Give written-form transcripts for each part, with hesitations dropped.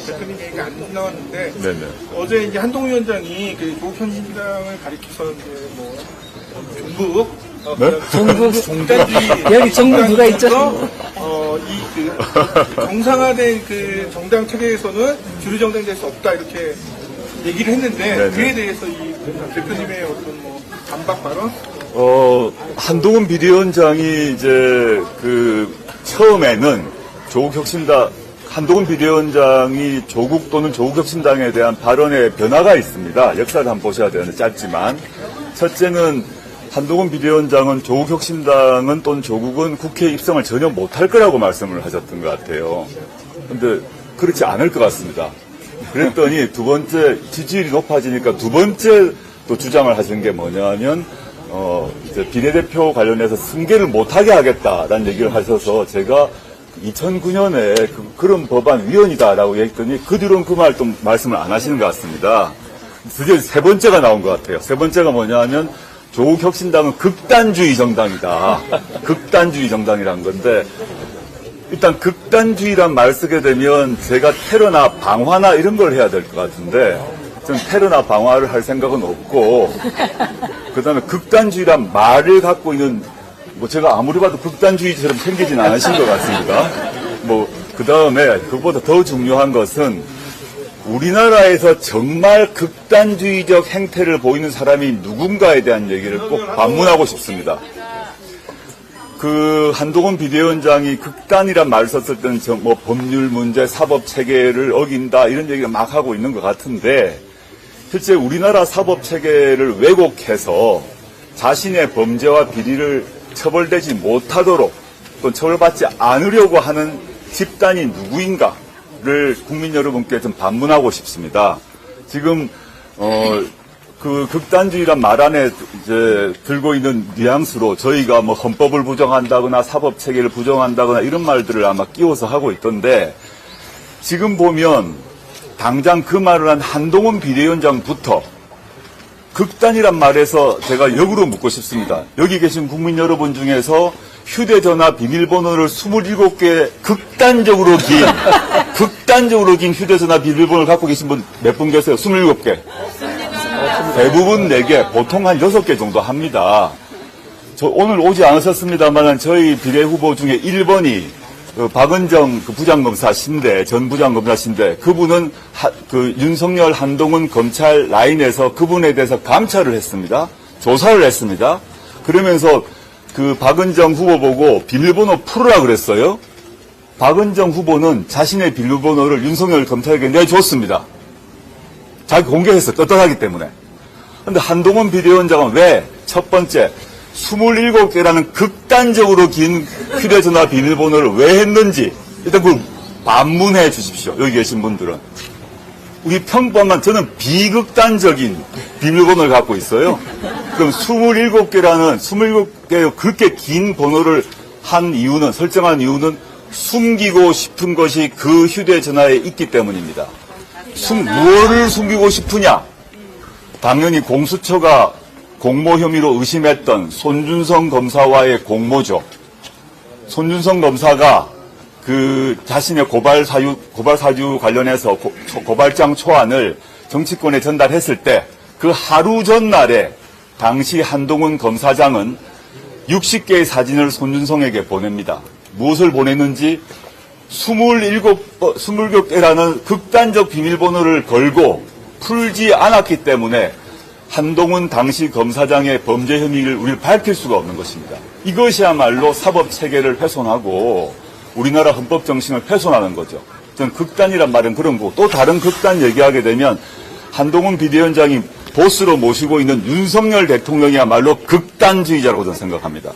대표님 얘기가 안 나왔는데 네네. 어제 이제 한동훈 위원장이 그 조국혁신당을 가리켜서 이제 뭐 종북 네? 종북 종단주의 여기 종북 누가 있죠? 이그 정상화된 그 정당 체계에서는 주류 정당이 될 수 없다 이렇게 얘기를 했는데 네네. 그에 대해서 이 대표님의 어떤 뭐 반박 발언? 한동훈 비대위원장이 이제 처음에는 한동훈 비대위원장이 조국 또는 조국혁신당에 대한 발언의 변화가 있습니다. 역사를 한번 보셔야 되는데 짧지만. 첫째는 한동훈 비대위원장은 조국혁신당은 또는 조국은 국회에 입성을 전혀 못할 거라고 말씀을 하셨던 것 같아요. 근데 그렇지 않을 것 같습니다. 그랬더니 두 번째, 지지율이 높아지니까 두 번째 또 주장을 하신 게 뭐냐면, 이제 비례대표 관련해서 승계를 못하게 하겠다라는 얘기를 하셔서 제가 2009년에 그런 법안 위원이다라고 얘기했더니 그 뒤로는 그 말 또 말씀을 안 하시는 것 같습니다. 드디어 세 번째가 나온 것 같아요. 세 번째가 뭐냐 하면 조국혁신당은 극단주의 정당이다. 극단주의 정당이란 건데 일단 극단주의란 말 쓰게 되면 제가 테러나 방화나 이런 걸 해야 될 것 같은데 전 테러나 방화를 할 생각은 없고 그다음에 극단주의란 말을 갖고 있는 뭐 제가 아무리 봐도 극단주의처럼 생기진 않으신 것 같습니다. 뭐 그다음에 그보다 더 중요한 것은 우리나라에서 정말 극단주의적 행태를 보이는 사람이 누군가에 대한 얘기를 꼭 반문하고 싶습니다. 한동훈 비대위원장이 극단이란 말을 썼을 때는 뭐 법률 문제, 사법 체계를 어긴다 이런 얘기를 막 하고 있는 것 같은데 실제 우리나라 사법 체계를 왜곡해서 자신의 범죄와 비리를 처벌되지 못하도록 또 처벌받지 않으려고 하는 집단이 누구인가를 국민 여러분께 좀 반문하고 싶습니다. 지금 그 극단주의란 말 안에 이제 들고 있는 뉘앙스로 저희가 뭐 헌법을 부정한다거나 사법 체계를 부정한다거나 이런 말들을 아마 끼워서 하고 있던데 지금 보면 당장 그 말을 한 한동훈 비대위원장부터 극단이란 말에서 제가 역으로 묻고 싶습니다. 여기 계신 국민 여러분 중에서 휴대전화 비밀번호를 27개 극단적으로 긴 휴대전화 비밀번호를 갖고 계신 분 몇 분 계세요? 27개. 대부분 4개, 보통 한 6개 정도 합니다. 오늘 오지 않으셨습니다만 저희 비례후보 중에 1번이 박은정 부장검사신데, 전 부장검사신데, 그분은 윤석열 한동훈 검찰 라인에서 그분에 대해서 감찰을 했습니다. 조사를 했습니다. 그러면서 박은정 후보 보고 비밀번호 풀으라 그랬어요. 박은정 후보는 자신의 비밀번호를 윤석열 검찰에게 내줬습니다. 자기 공개했어. 떳떳하기 때문에. 근데 한동훈 비대위원장은 왜 첫 번째 27개라는 극단적으로 긴 휴대전화 비밀번호를 왜 했는지 일단 그걸 반문해 주십시오. 여기 계신 분들은. 우리 평범한 저는 비극단적인 비밀번호를 갖고 있어요. 그럼 27개의 그렇게 긴 번호를 설정한 이유는 숨기고 싶은 것이 그 휴대전화에 있기 때문입니다. 무엇을 숨기고 싶으냐? 당연히 공수처가 공모 혐의로 의심했던 손준성 검사와의 공모죠. 손준성 검사가 자신의 고발 사유 관련해서 고발장 초안을 정치권에 전달했을 때 그 하루 전날에 당시 한동훈 검사장은 60개의 사진을 손준성에게 보냅니다. 무엇을 보냈는지 27개라는 극단적 비밀번호를 걸고 풀지 않았기 때문에 한동훈 당시 검사장의 범죄 혐의를 우리를 밝힐 수가 없는 것입니다. 이것이야말로 사법체계를 훼손하고 우리나라 헌법 정신을 훼손하는 거죠. 저는 극단이란 말은 그런 거고 또 다른 극단 얘기하게 되면 한동훈 비대위원장이 보스로 모시고 있는 윤석열 대통령이야말로 극단주의자라고 저는 생각합니다.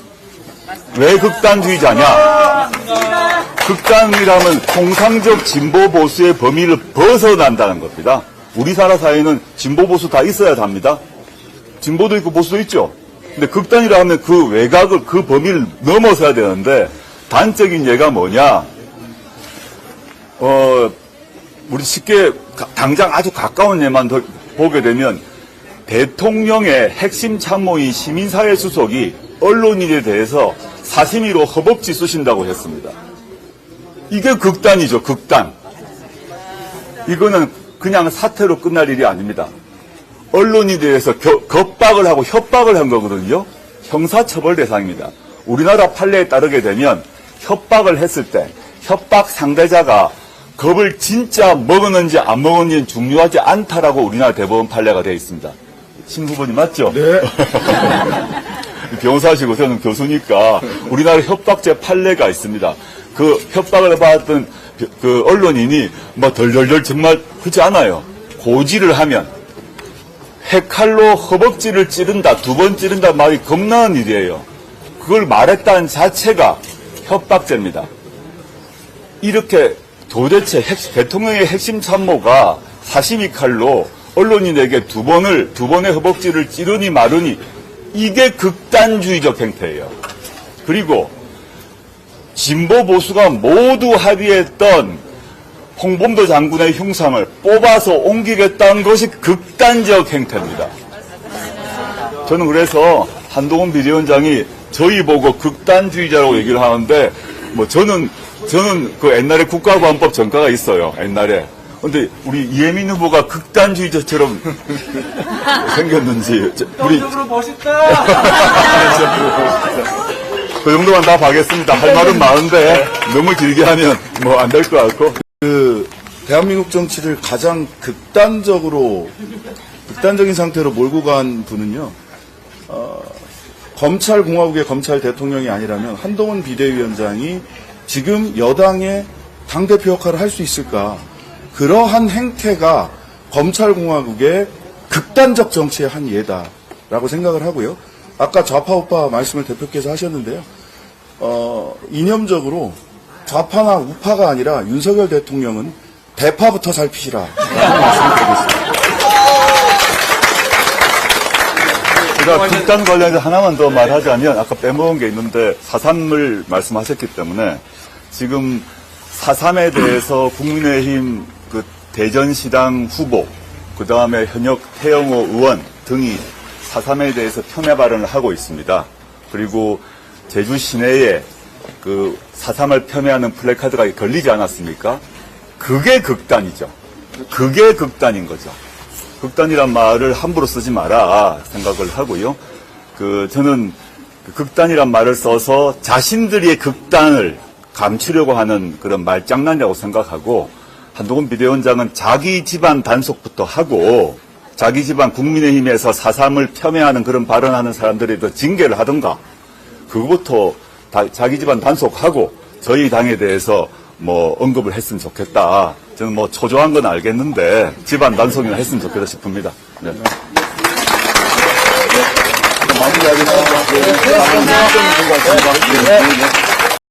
왜 극단주의자냐? 극단이라면 통상적 진보 보수의 범위를 벗어난다는 겁니다. 우리나라 사회는 진보 보수 다 있어야 합니다. 진보도 있고 보수도 있죠. 근데 극단이라 하면 그 외곽을 그 범위를 넘어서야 되는데 단적인 예가 뭐냐? 우리 쉽게 당장 아주 가까운 예만 보게 되면 대통령의 핵심 참모인 시민사회 수석이 언론인에 대해서 사심위로 허벅지 쑤신다고 했습니다. 이게 극단이죠, 극단. 이거는 그냥 사태로 끝날 일이 아닙니다. 언론에 대해서 겁박을 하고 협박을 한 거거든요. 형사처벌 대상입니다. 우리나라 판례에 따르게 되면 협박을 했을 때 협박 상대자가 겁을 진짜 먹었는지 안 먹었는지는 중요하지 않다라고 우리나라 대법원 판례가 되어 있습니다. 신 후보님 맞죠? 네. 변호사시고 저는 교수니까 우리나라 협박죄 판례가 있습니다. 그 협박을 받았던 그 언론인이 뭐 덜덜덜 정말 그렇지 않아요. 고지를 하면 해칼로 허벅지를 찌른다, 2번 찌른다 말이 겁나는 일이에요. 그걸 말했다는 자체가 협박죄입니다. 이렇게 도대체 대통령의 핵심 참모가 사시미 칼로 언론인에게 2번의 허벅지를 찌르니 마르니 이게 극단주의적 행태예요. 그리고 진보 보수가 모두 합의했던 홍범도 장군의 흉상을 뽑아서 옮기겠다는 것이 극단적 행태입니다. 저는 그래서 한동훈 비대위원장이 저희 보고 극단주의자라고 얘기를 하는데 뭐 저는 그 옛날에 국가보안법 전과가 있어요. 옛날에. 근데 우리 이혜민 후보가 극단주의자처럼 생겼는지 우리 멋있다. 그 정도만 다 봐겠습니다. 할 말은 많은데 너무 길게 하면 뭐 안 될 것 같고. 대한민국 정치를 가장 극단적인 상태로 몰고 간 분은요, 검찰공화국의 검찰 대통령이 아니라면 한동훈 비대위원장이 지금 여당의 당대표 역할을 할 수 있을까? 그러한 행태가 검찰공화국의 극단적 정치의 한 예다라고 생각을 하고요. 아까 좌파우파 말씀을 대표께서 하셨는데요. 이념적으로 좌파나 우파가 아니라 윤석열 대통령은 대파부터 살피시라 라는 말씀을 드리겠습니다. 제가 극단 관련해서 하나만 더 말하자면 아까 빼먹은 게 있는데 4.3을 말씀하셨기 때문에 지금 4.3에 대해서 국민의힘 그 대전시당 후보 그 다음에 현역 태영호 의원 등이 4.3에 대해서 폄훼 발언을 하고 있습니다. 그리고 제주 시내에 그 4.3을 폄훼하는 플래카드가 걸리지 않았습니까? 그게 극단이죠. 그게 극단인 거죠. 극단이란 말을 함부로 쓰지 마라 생각을 하고요. 저는 극단이란 말을 써서 자신들의 극단을 감추려고 하는 그런 말장난이라고 생각하고 한동훈 비대위원장은 자기 집안 단속부터 하고 자기 집안 국민의힘에서 4.3을 폄훼하는 그런 발언하는 사람들에 더 징계를 하든가 그거부터 자기 집안 단속하고 저희 당에 대해서 뭐 언급을 했으면 좋겠다. 저는 뭐 초조한 건 알겠는데 집안 단속이나 했으면 좋겠다 싶습니다. 네. 마무리하겠습니다.